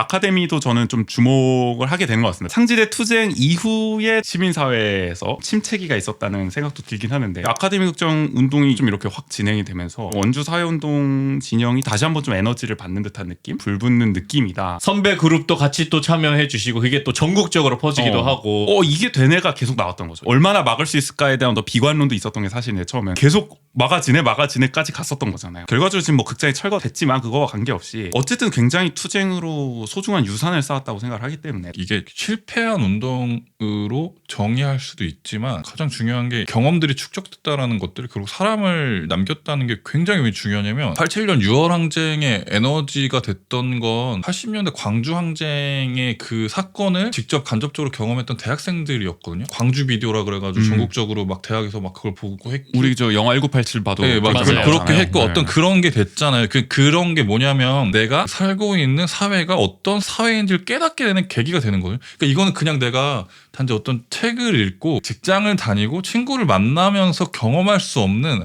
아카데미도 저는 좀 주목을 하게 되는 것 같습니다. 상지대 투쟁 이후에 시민사회에서 침체기가 있었다는 생각도 들긴 하는데 아카데미 극장 운동이 좀 이렇게 확 진행이 되면서 원주 사회운동 진영이 다시 한번 좀 에너지를 받는 듯한 느낌? 불붙는 느낌이다. 선배 그룹도 같이 또 참여해 주시고 그게 또 전국적으로 퍼지기도 하고 이게 되네가 계속 나왔던 거죠. 얼마나 막을 수 있을까에 대한 더 비관론도 있었던 게 사실인데 처음엔 계속 막아지네까지 갔었던 거잖아요. 결과적으로 지금 뭐 극장이 철거됐지만 그거와 관계없이 어쨌든 굉장히 투쟁으로 소중한 유산을 쌓았다고 생각을 하기 때문에 이게 실패한 운동으로 정의할 수도 있지만 가장 중요한 게 경험들이 축적됐다라는 것들이 결국 사람을 남겼다는 게 굉장히 중요하냐면 87년 6월 항쟁의 에너지가 됐던 건 80년대 광주 항쟁의 그 사건을 직접 간접적으로 경험했던 대학생들이었거든요. 광주 비디오라 그래가지고 전국적으로 막 대학에서 막 그걸 보고 했고 우리 저 영화 1987 봐도 네, 맞아요. 그렇게 했고 네. 어떤 그런 게 됐잖아요. 그런 게 뭐냐면 내가 살고 있는 사회가 어떤 사회인지를 깨닫게 되는 계기가 되는 거예요. 그러니까 이거는 그냥 내가 단지 어떤 책을 읽고 직장을 다니고 친구를 만나면서 경험할 수 없는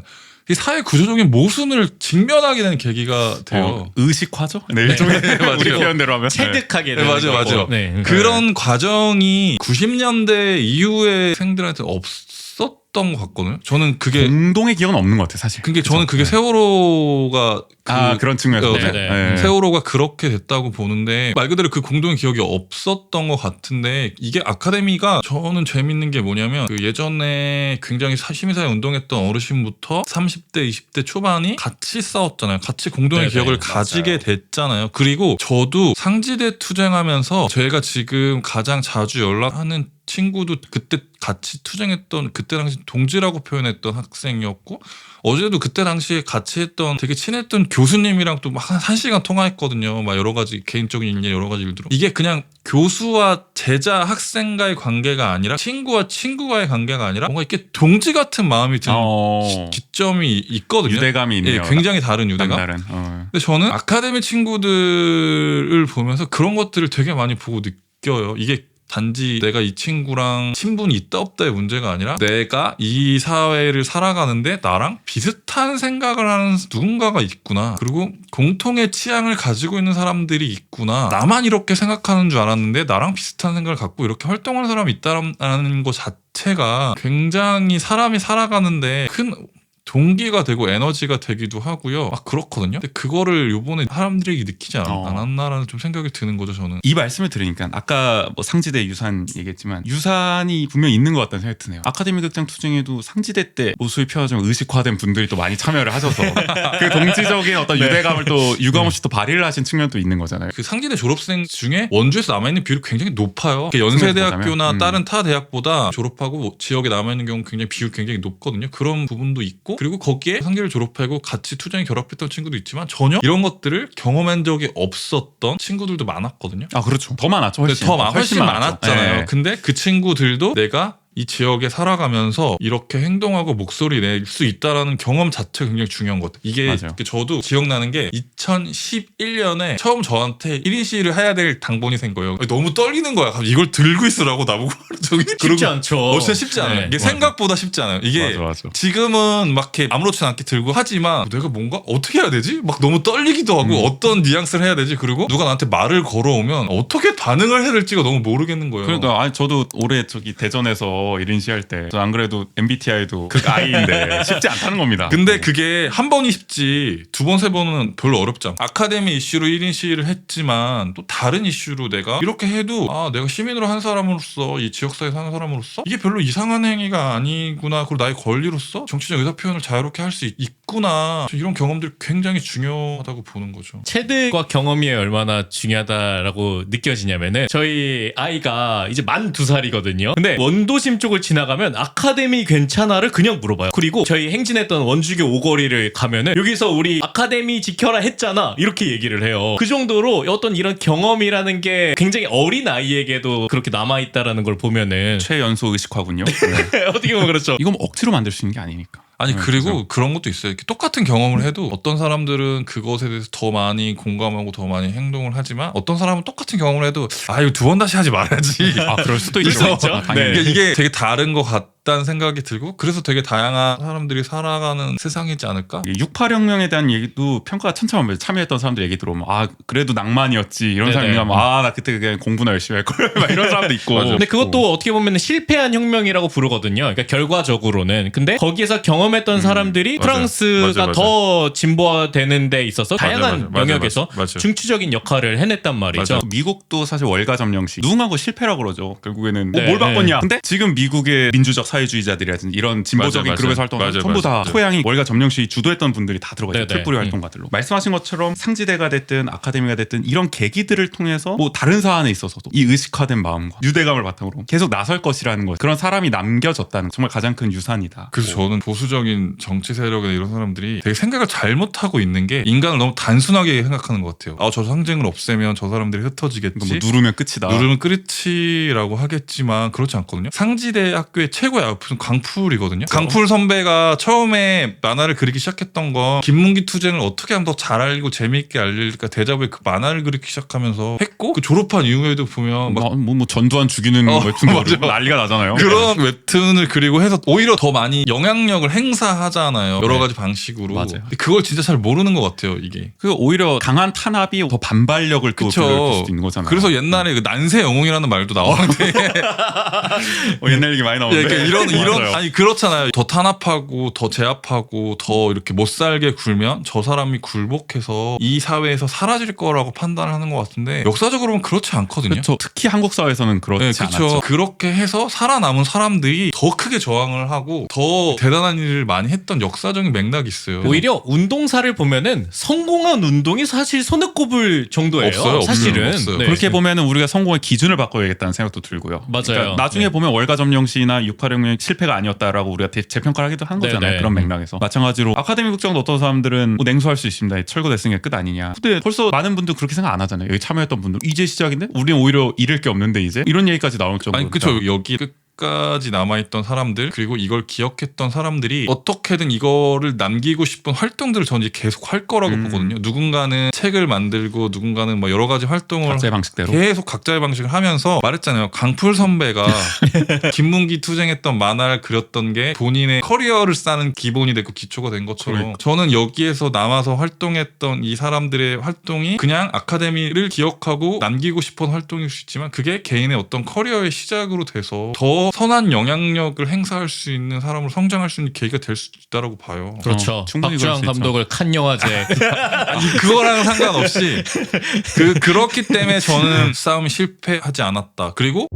이 사회 구조적인 모순을 직면하게 되는 계기가 돼요. 의식화죠? 네, 일종의 우리 표현대로 하면 체득하게 네, 되는 맞아요, 거고. 맞아요. 네. 그런 과정이 90년대 이후에 생들한테 없었던 것 같거든요. 저는 그게 공동의 기억은 없는 것 같아요, 사실. 그게 저는 그게 네. 세월호가 그런 측면에서 네, 네. 세월호가 그렇게 됐다고 보는데 말 그대로 그 공동의 기억이 없었던 것 같은데 이게 아카데미가 저는 재밌는 게 뭐냐면 그 예전에 굉장히 시민사회 운동했던 어르신부터 30대 20대 초반이 같이 싸웠잖아요. 같이 공동의 네네, 기억을 맞아요. 가지게 됐잖아요. 그리고 저도 상지대 투쟁하면서 제가 지금 가장 자주 연락하는 친구도 그때 같이 투쟁했던 그때 당시 동지라고 표현했던 학생이었고 어제도 그때 당시에 같이 했던 되게 친했던 교수님이랑 또 막 한 시간 통화했거든요. 막 여러 가지 개인적인 일, 여러 가지 일들로. 이게 그냥 교수와 제자 학생과의 관계가 아니라 친구와 친구와의 관계가 아니라 뭔가 이렇게 동지 같은 마음이 드는 기점이 있거든요. 유대감이 있네요. 예, 굉장히 다른 유대감. 다른. 근데 저는 아카데미 친구들을 보면서 그런 것들을 되게 많이 보고 느껴요. 이게 단지 내가 이 친구랑 친분이 있다 없다의 문제가 아니라 내가 이 사회를 살아가는데 나랑 비슷한 생각을 하는 누군가가 있구나. 그리고 공통의 취향을 가지고 있는 사람들이 있구나. 나만 이렇게 생각하는 줄 알았는데 나랑 비슷한 생각을 갖고 이렇게 활동하는 사람이 있다는 것 자체가 굉장히 사람이 살아가는데 큰 동기가 되고 에너지가 되기도 하고요. 막 그렇거든요. 근데 그거를 요번에 사람들이 느끼지 않았나라는 좀 생각이 드는 거죠, 저는. 이 말씀을 들으니까 아까 뭐 상지대 유산 얘기했지만 유산이 분명히 있는 것 같다는 생각이 드네요. 아카데미 극장 투쟁에도 상지대 때 모습이 펴좀 의식화된 분들이 또 많이 참여를 하셔서 그 동지적인 어떤 유대감을 또 유감없이 또 발휘를 하신 측면도 있는 거잖아요. 그 상지대 졸업생 중에 원주에서 남아있는 비율이 굉장히 높아요. 연세대학교나 다른 타 대학보다 졸업하고 지역에 남아있는 경우 굉장히 비율이 굉장히 높거든요. 그런 부분도 있고 그리고 거기에 상지를 졸업하고 같이 투쟁에 결합했던 친구도 있지만 전혀 이런 것들을 경험한 적이 없었던 친구들도 많았거든요. 그렇죠. 더 많았죠. 훨씬 많았잖아요. 네. 근데 그 친구들도 내가 이 지역에 살아가면서 이렇게 행동하고 목소리 낼 수 있다라는 경험 자체가 굉장히 중요한 것 같아요. 이게 맞아요. 저도 기억나는 게 2011년에 처음 저한테 1인 시위를 해야 될 당번이 생 거예요. 너무 떨리는 거야. 이걸 들고 있으라고 나보고 쉽지 않죠. 진짜 쉽지 않아요. 네. 이게 생각보다 쉽지 않아요. 이게 맞아. 지금은 막 이렇게 아무렇지 않게 들고 하지만 내가 뭔가 어떻게 해야 되지? 막 너무 떨리기도 하고 어떤 뉘앙스를 해야 되지? 그리고 누가 나한테 말을 걸어오면 어떻게 반응을 해야 될지가 너무 모르겠는 거예요. 그러니까 저도 올해 대전에서 1인 시할 때 안 그래도 MBTI도 극 I인데 쉽지 않다는 겁니다. 근데 그게 한 번이 쉽지 두 번, 세 번은 별로 어렵지 않아. 아카데미 이슈로 1인 시위를 했지만 또 다른 이슈로 내가 이렇게 해도 내가 시민으로 한 사람으로서 이 지역사회에 사는 사람으로서 이게 별로 이상한 행위가 아니구나. 그리고 나의 권리로서 정치적 의사표현을 자유롭게 할 수 있구나. 이런 경험들이 굉장히 중요하다고 보는 거죠. 체득과 경험이 얼마나 중요하다라고 느껴지냐면은 저희 아이가 이제 만 2살이거든요. 근데 원도심 쪽을 지나가면 아카데미 괜찮아를 그냥 물어봐요. 그리고 저희 행진했던 원주교 오거리를 가면은 여기서 우리 아카데미 지켜라 했잖아 이렇게 얘기를 해요. 그 정도로 어떤 이런 경험이라는 게 굉장히 어린 아이에게도 그렇게 남아있다라는 걸 보면은 최연소 의식화군요. 네. 어떻게 보면 그렇죠. 이건 억지로 만들 수 있는 게 아니니까. 아니 그리고 그래서. 그런 것도 있어요. 이렇게 똑같은 경험을 해도 어떤 사람들은 그것에 대해서 더 많이 공감하고 더 많이 행동을 하지만 어떤 사람은 똑같은 경험을 해도 이거 두 번 다시 하지 말아야지. 그럴 수도 있죠. 있죠. 당연히. 네. 이게 되게 다른 것 같다는 생각이 들고 그래서 되게 다양한 사람들이 살아가는 세상이지 않을까? 68혁명에 대한 얘기도 평가가 천차만별. 참여했던 사람들 얘기 들어오면 그래도 낭만이었지 이런 사람이 네네. 있으면 나 그때 그냥 공부나 열심히 할 걸 막 이런 사람도 있고. 맞아. 근데 그것도 어떻게 보면 실패한 혁명이라고 부르거든요. 그러니까 결과적으로는. 근데 거기에서 경험했던 사람들이 맞아요. 프랑스가 맞아요. 더 진보화되는 데 있어서 다양한 맞아요. 영역에서 맞아요. 중추적인 역할을 해냈단 말이죠. 맞아요. 미국도 사실 월가 점령식 누군가고 실패라고 그러죠. 결국에는 네, 뭘 바꿨냐. 네. 근데 지금 미국의 민주적 사회주의자들이라든지 이런 진보적인 맞아요. 그룹에서 활동하는 맞아요. 전부 다 맞아요. 토양이 월가 점령식이 주도했던 분들이 다 들어가 있어요. 네, 네. 틀뿌리 활동가들로. 말씀하신 것처럼 상지대가 됐든 아카데미가 됐든 이런 계기들을 통해서 뭐 다른 사안에 있어서도 이 의식화된 마음과 유대감을 바탕으로 계속 나설 것이라는 것, 그런 사람이 남겨졌다는 정말 가장 큰 유산이다. 그래서 저는 보수적인 정치 세력이나 이런 사람들이 되게 생각을 잘못하고 있는 게 인간을 너무 단순하게 생각하는 것 같아요. 저 상징을 없애면 저 사람들이 흩어지겠지. 뭐 누르면 끝이다. 누르면 끝이라고 하겠지만 그렇지 않거든요. 상지대 학교의 최고의 아웃풋은 강풀이거든요. 강풀 선배가 처음에 만화를 그리기 시작했던 건 김문기 투쟁을 어떻게 하면 더 잘 알고 재미있게 알릴까 대자보에 그 만화를 그리기 시작하면서 했고 그 졸업한 이후에도 보면 막 뭐 전두환 죽이는 웹툰 맞아. 난리가 나잖아요. 그런 웹툰을 그리고 해서 오히려 더 많이 영향력을 행사하잖아요. 여러 가지 방식으로. 맞아요. 근데 그걸 진짜 잘 모르는 것 같아요, 이게. 그 오히려 강한 탄압이 더 반발력을 또 그쵸. 불러일으킬 수도 있는 거잖아요. 그래서 옛날에 그 난세 영웅이라는 말도 나오는데 옛날 얘기 많이 나오는데 그러니까 이런 맞아요. 아니 그렇잖아요. 더 탄압하고 더 제압하고 더 이렇게 못 살게 굴면 저 사람이 굴복해서 이 사회에서 사라질 거라고 판단을 하는 것 같은데 역사적으로 보면 그렇지 않거든요. 그렇죠. 특히 한국 사회에서는 그렇지 네, 그렇죠. 않았죠. 그렇게 해서 살아남은 사람들이 더 크게 저항을 하고 더 대단한 일을 많이 했던 역사적인 맥락이 있어요. 오히려 운동사를 보면은 성공한 운동이 사실 손에 꼽을 정도예요. 없어요. 사실은. 없어요. 네. 그렇게 보면은 우리가 성공의 기준을 바꿔야겠다는 생각도 들고요. 맞아요. 그러니까 나중에 네. 보면 월가 점령시나 68혁명이 실패가 아니었다라고 우리가 재평가를 하기도 한 거잖아요. 네네. 그런 맥락에서. 마찬가지로 아카데미 국정도 어떤 사람들은 뭐 냉소할 수 있습니다. 철거됐으니까 끝 아니냐. 근데 벌써 많은 분들 그렇게 생각 안 하잖아요. 여기 참여했던 분들 이제 시작인데 우리는 오히려 잃을 게 없는데 이제 이런 얘기까지 나올 정도로. 아니 그쵸 여기 끝까지 남아있던 사람들 그리고 이걸 기억했던 사람들이 어떻게든 이거를 남기고 싶은 활동들을 저는 이제 계속 할 거라고 보거든요. 누군가는 책을 만들고 누군가는 뭐 여러 가지 활동을 각자의 방식대로. 계속 각자의 방식을 하면서 말했잖아요. 강풀 선배가 김문기 투쟁했던 만화를 그렸던 게 본인의 커리어를 쌓는 기본이 됐고 기초가 된 것처럼 그러니까. 저는 여기에서 남아서 활동했던 이 사람들의 활동이 그냥 아카데미를 기억하고 남기고 싶은 활동일 수 있지만 그게 개인의 어떤 커리어의 시작으로 돼서 더 선한 영향력을 행사할 수 있는 사람으로 성장할 수 있는 계기가 될 수 있다라고 봐요. 그렇죠. 충분히 그럴 박주영 수 있죠. 감독을 칸 영화제. 아니 그거랑 상관없이 그렇기 때문에 저는 싸움이 실패하지 않았다. 그리고